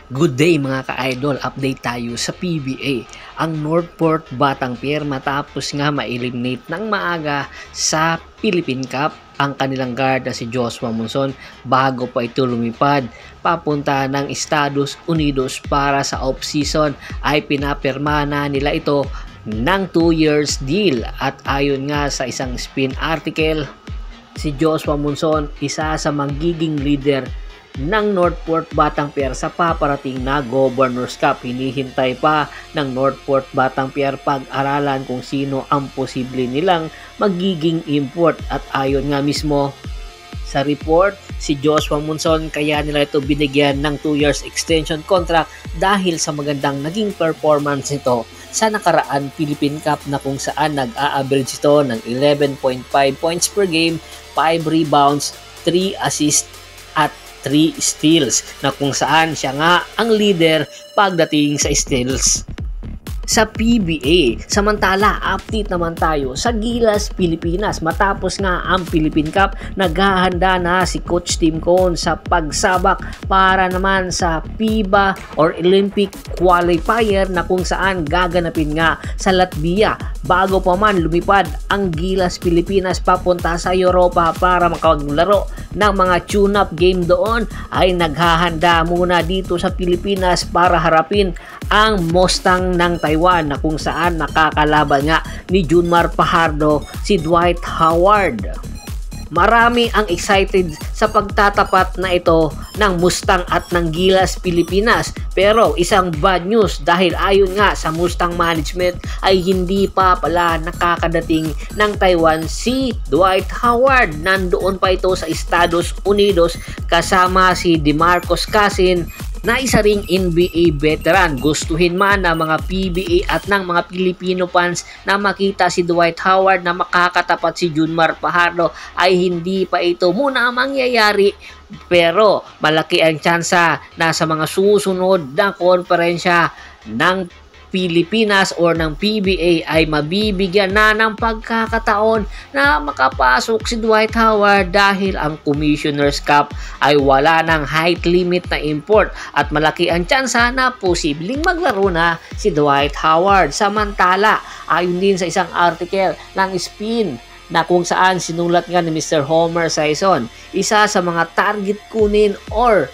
Good day mga ka-idol, update tayo sa PBA. Ang Northport Batanguer matapos nga ma-eliminate ng maaga sa Philippine Cup ang kanilang guard na si Joshua Monson bago pa ito lumipad papunta ng Estados Unidos para sa off-season ay pinapirma na nila ito ng 2 years deal at ayon nga sa isang spin article, si Joshua Monson isa sa magiging leader ng Northport Batanguer sa paparating na Governors Cup. Hinihintay pa ng Northport Batanguer pag-aralan kung sino ang posible nilang magiging import at ayon nga mismo sa report, si Joshua Monson kaya nila ito binigyan ng 2 years extension contract dahil sa magandang naging performance nito sa nakaraan Philippine Cup na kung saan nag-a-average ito ng 11.5 points per game, 5 rebounds, 3 assists at 3 steals na kung saan siya nga ang leader pagdating sa steals sa PBA. Samantala, update naman tayo sa Gilas, Pilipinas. Matapos nga ang Philippine Cup, naghahanda na si Coach Tim Cone sa pagsabak para naman sa FIBA or Olympic Qualifier na kung saan gaganapin nga sa Latvia. Bago pa man lumipad ang Gilas, Pilipinas papunta sa Europa para makapaglaro ng mga tune-up game doon, ay naghahanda muna dito sa Pilipinas para harapin ang Mustang ng Taiwan na kung saan nakakalaban nga ni Junmar Fajardo si Dwight Howard. Marami ang excited sa pagtatapat na ito ng Mustang at ng Gilas Pilipinas. Pero isang bad news dahil ayon nga sa Mustang management ay hindi pa pala nakakadating ng Taiwan si Dwight Howard. Nandoon pa ito sa Estados Unidos kasama si DeMarcus Cousins na isa ring NBA veteran. Gustuhin man ng mga PBA at ng mga Filipino fans na makita si Dwight Howard na makakatapat si Junmar Fajardo ay hindi pa ito muna mangyayari, pero malaki ang tsansa na sa mga susunod na konferensya ng Pilipinas or ng PBA ay mabibigyan na ng pagkakataon na makapasok si Dwight Howard dahil ang Commissioner's Cup ay wala ng height limit na import at malaki ang tsansa na posibleng maglaro na si Dwight Howard. Samantala, ayon din sa isang article ng Spin na kung saan sinulat nga ni Mr. Homer Sison, isa sa mga target kunin or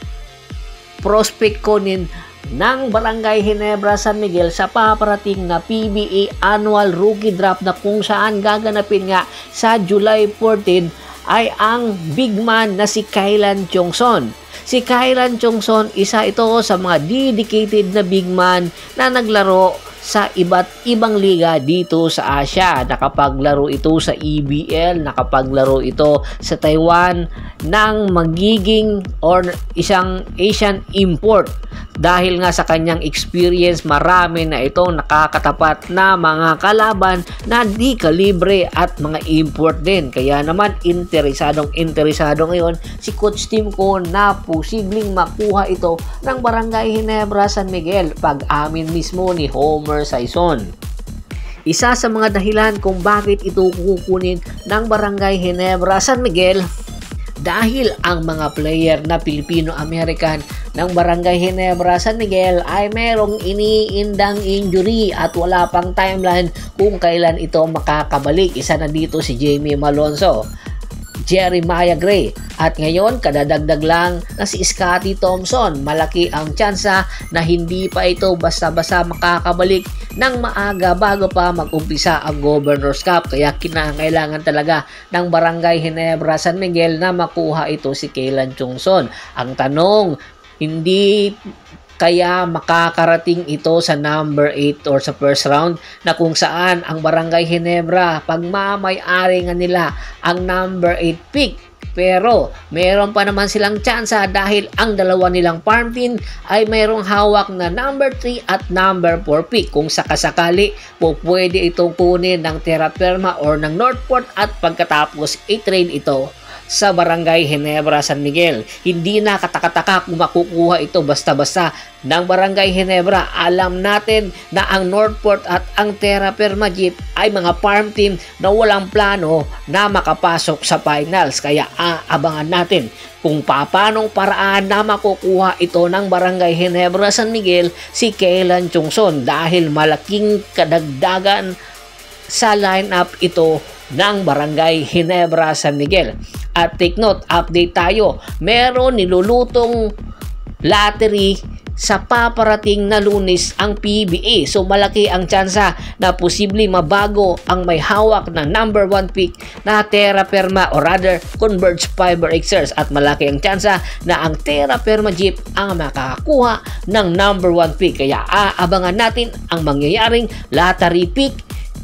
prospect kunin ng Barangay Ginebra San Miguel sa paparating na PBA Annual Rookie Draft na kung saan gaganapin nga sa July 14 ay ang big man na si Kaylan Chongson. Si Kaylan Chongson, isa ito sa mga dedicated na big man na naglaro sa iba't ibang liga dito sa Asia. Nakapaglaro ito sa EBL, nakapaglaro ito sa Taiwan ng magiging or isang Asian import. Dahil nga sa kanyang experience, marami na itong nakakatapat na mga kalaban na di kalibre at mga import din. Kaya naman interesado ngayon si Coach Tim Cone na posibleng makuha ito ng Barangay Ginebra San Miguel, pag-amin mismo ni Homer Sison. Isa sa mga dahilan kung bakit ito kukunin ng Barangay Ginebra San Miguel dahil ang mga player na Filipino-American ng Barangay Ginebra San Miguel ay merong iniindang injury at wala pang timeline kung kailan ito makakabalik. Isa na dito si Jamie Malonzo, Jeremiah Gray at ngayon kadadagdag lang na si Scotty Thompson. Malaki ang tsansa na hindi pa ito basta-basta makakabalik ng maaga bago pa mag-umpisa ang Governors Cup, kaya kinakailangan talaga ng Barangay Ginebra San Miguel na makuha ito si Kaylan Chongson. Ang tanong, hindi kaya makakarating ito sa number 8 or sa first round na kung saan ang Barangay Ginebra pagmamay-ari nga nila ang number 8 pick. Pero meron pa naman silang tsansa dahil ang dalawa nilang farm team ay mayroong hawak na number 3 at number 4 pick. Kung sakasakali po pwede itong kunin ng Terra Firma or ng Northport at pagkatapos i-trade ito sa Barangay Ginebra, San Miguel. Hindi na katakataka kung makukuha ito basta-basta ng Barangay Ginebra. Alam natin na ang Northport at ang Terra Firma Jeep ay mga farm team na walang plano na makapasok sa finals. Kaya aabangan natin kung paanong paraan na makukuha ito ng Barangay Ginebra, San Miguel si Kaylan Chungson, dahil malaking kadagdagan sa lineup ito ng Barangay Ginebra, San Miguel. At take note, update tayo, meron nilulutong lottery sa paparating na Lunes ang PBA. So malaki ang tsansa na posibleng mabago ang may hawak ng number 1 pick na Terra Firma o rather Converge Fiber Xers, at malaki ang tsansa na ang Terra Firma Jeep ang makakakuha ng number 1 pick. Kaya aabangan natin ang mangyayaring lottery pick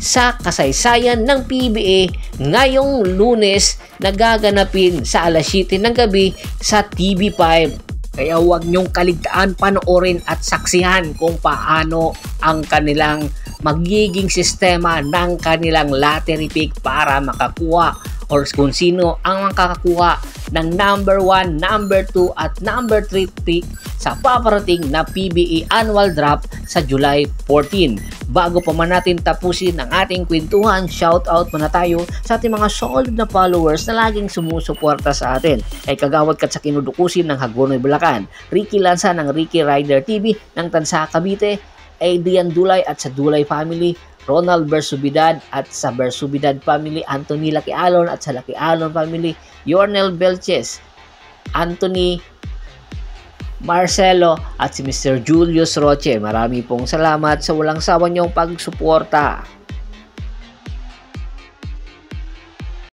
sa kasaysayan ng PBA ngayong Lunes na gaganapin sa alas 7 ng gabi sa TV5. Kaya huwag niyong kaligtaan panoorin at saksihan kung paano ang kanilang magiging sistema ng kanilang lottery pick para makakuha or kung sino ang makakakuha ng number 1, number 2 at number 3 pick sa paparating na PBA annual draft sa July 14. Bago pa man natin tapusin ang ating kwentuhan, shoutout muna tayo sa ating mga solid na followers na laging sumusuporta sa atin. Kay Kagawad Kat sa Kinudukusin ng Hagonoy, Bulacan, Ricky Lanza ng Ricky Rider TV ng Tansa, Cavite, Adrian Dulay at sa Dulay Family, Ronald Bersubidad at sa Bersubidad Family, Anthony Laquialon at sa Laquialon Family, Yornel Belches, Anthony Marcelo at si Mr. Julius Roche. Marami pong salamat sa walang sawa niyong pagsuporta.